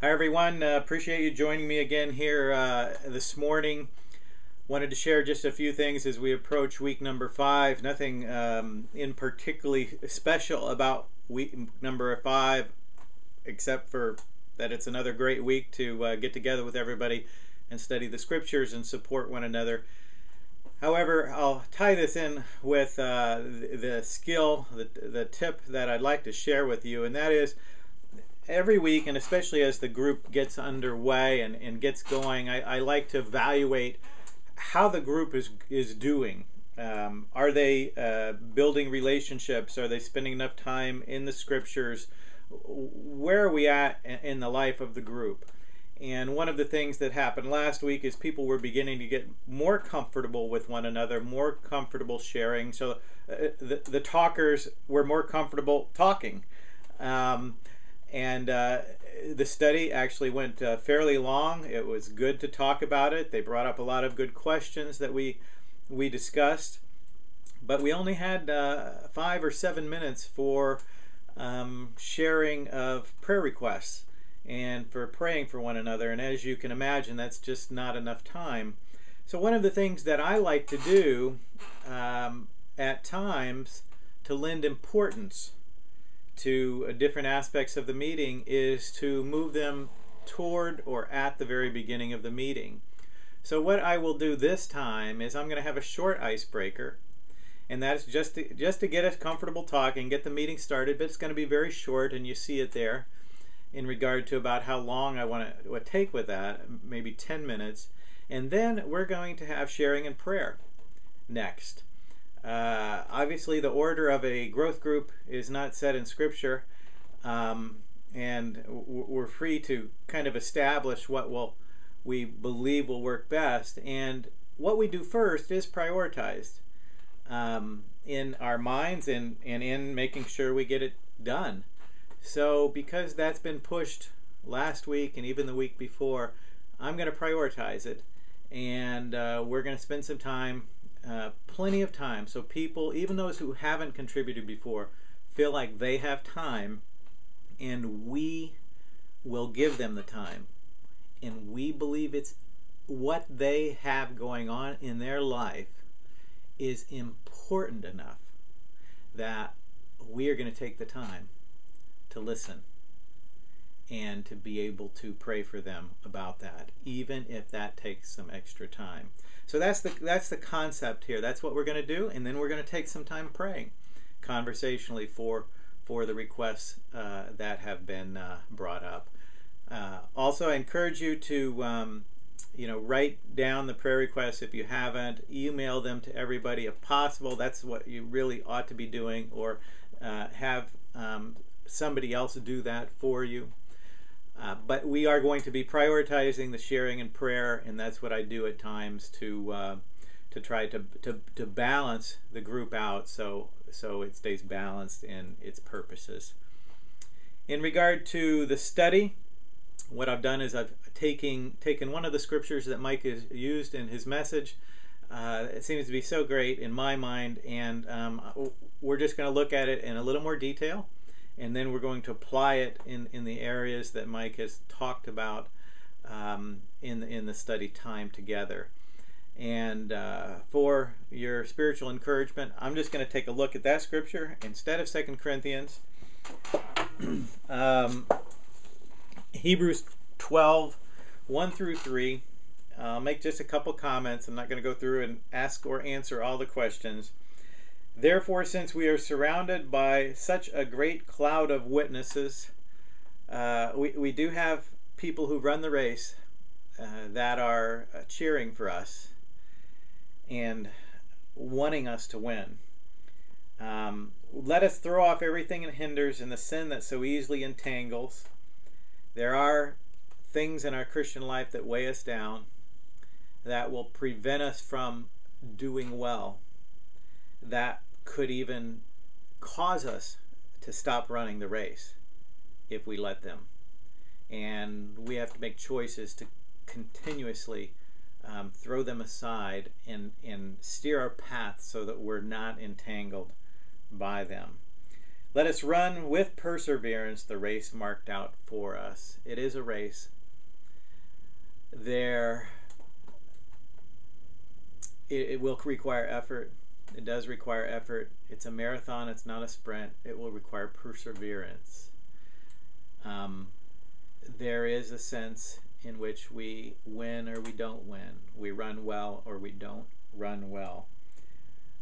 Hi everyone, appreciate you joining me again here this morning. Wanted to share just a few things as we approach week number 5. Nothing in particularly special about week number 5, except for that it's another great week to get together with everybody and study the scriptures and support one another. However, I'll tie this in with the skill, the tip that I'd like to share with you, and that is every week, and especially as the group gets underway and gets going, I like to evaluate how the group is doing. Are they building relationships? Are they spending enough time in the scriptures? Where are we at in the life of the group? And one of the things that happened last week is people were beginning to get more comfortable with one another, more comfortable sharing. So the talkers were more comfortable talking. The study actually went fairly long. It was good to talk about it. They brought up a lot of good questions that we discussed, but we only had 5 or 7 minutes for sharing of prayer requests and for praying for one another. And as you can imagine, that's just not enough time. So one of the things that I like to do at times to lend importance to different aspects of the meeting is to move them toward or at the very beginning of the meeting. So what I will do this time is I'm going to have a short icebreaker, and that's just to get us comfortable talking, get the meeting started, but it's going to be very short, and you see it there in regard to about how long I want to take with that, maybe 10 minutes. And then we're going to have sharing and prayer next. Obviously, the order of a growth group is not set in Scripture, and we're free to kind of establish what we believe will work best. And what we do first is prioritized in our minds and in making sure we get it done. So because that's been pushed last week and even the week before, I'm going to prioritize it, and we're going to spend some time, plenty of time, so people, even those who haven't contributed before, feel like they have time, and we will give them the time. And we believe it's what they have going on in their life is important enough that we are going to take the time to listen and to be able to pray for them about that, even if that takes some extra time. So that's the concept here. That's what we're going to do, and then we're going to take some time praying conversationally for the requests that have been brought up. Also, I encourage you to write down the prayer requests if you haven't. Email them to everybody if possible. That's what you really ought to be doing, or have somebody else do that for you. But we are going to be prioritizing the sharing and prayer, and that's what I do at times to try to balance the group out so it stays balanced in its purposes. In regard to the study, what I've done is I've taken one of the scriptures that Mike has used in his message. It seems to be so great in my mind, and we're just going to look at it in a little more detail. And then we're going to apply it in the areas that Mike has talked about in the study time together. And for your spiritual encouragement, I'm just going to take a look at that scripture instead of 2 Corinthians. Hebrews 12, 1 through 3. I'll make just a couple comments. I'm not going to go through and ask or answer all the questions. Therefore, since we are surrounded by such a great cloud of witnesses, we do have people who run the race that are cheering for us and wanting us to win. Let us throw off everything that hinders and the sin that so easily entangles. There are things in our Christian life that weigh us down, that will prevent us from doing well, that could even cause us to stop running the race if we let them. And we have to make choices to continuously throw them aside and steer our path so that we're not entangled by them. Let us run with perseverance the race marked out for us. It it is a race. It will require effort. It does require effort. It's a marathon. It's not a sprint. It will require perseverance. There is a sense in which we win or we don't win. We run well or we don't run well.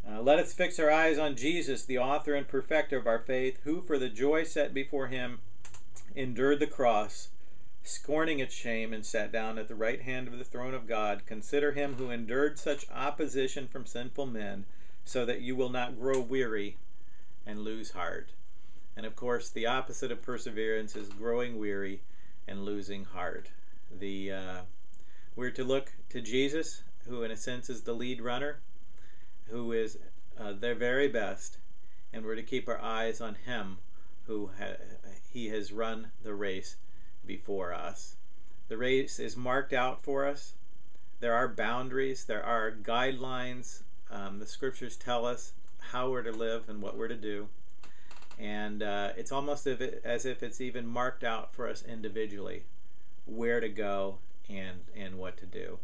Let us fix our eyes on Jesus, the author and perfecter of our faith, who for the joy set before him endured the cross, scorning its shame, and sat down at the right hand of the throne of God. Consider him who endured such opposition from sinful men, so that you will not grow weary and lose heart. And of course, the opposite of perseverance is growing weary and losing heart. We're to look to Jesus, who in a sense is the lead runner, who is their very best, and we're to keep our eyes on him, who he has run the race before us. The race is marked out for us. There are boundaries, there are guidelines. The scriptures tell us how we're to live and what we're to do. And it's almost as if it's even marked out for us individually, where to go and what to do.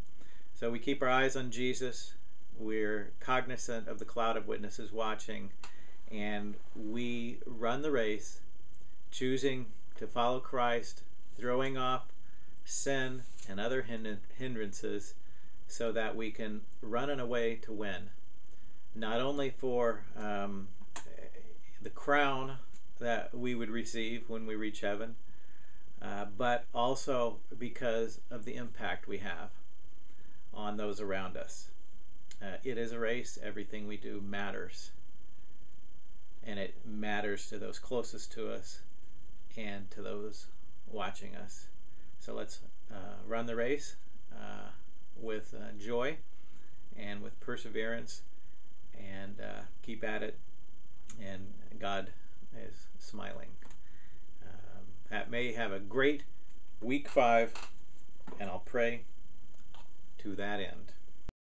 So we keep our eyes on Jesus. We're cognizant of the cloud of witnesses watching, and we run the race, choosing to follow Christ, throwing off sin and other hindrances, so that we can run in a way to win, not only for the crown that we would receive when we reach heaven, but also because of the impact we have on those around us. It is a race. Everything we do matters, and it matters to those closest to us and to those watching us. So let's run the race with joy and with perseverance, and keep at it, and God is smiling. May have a great week 5, and I'll pray to that end.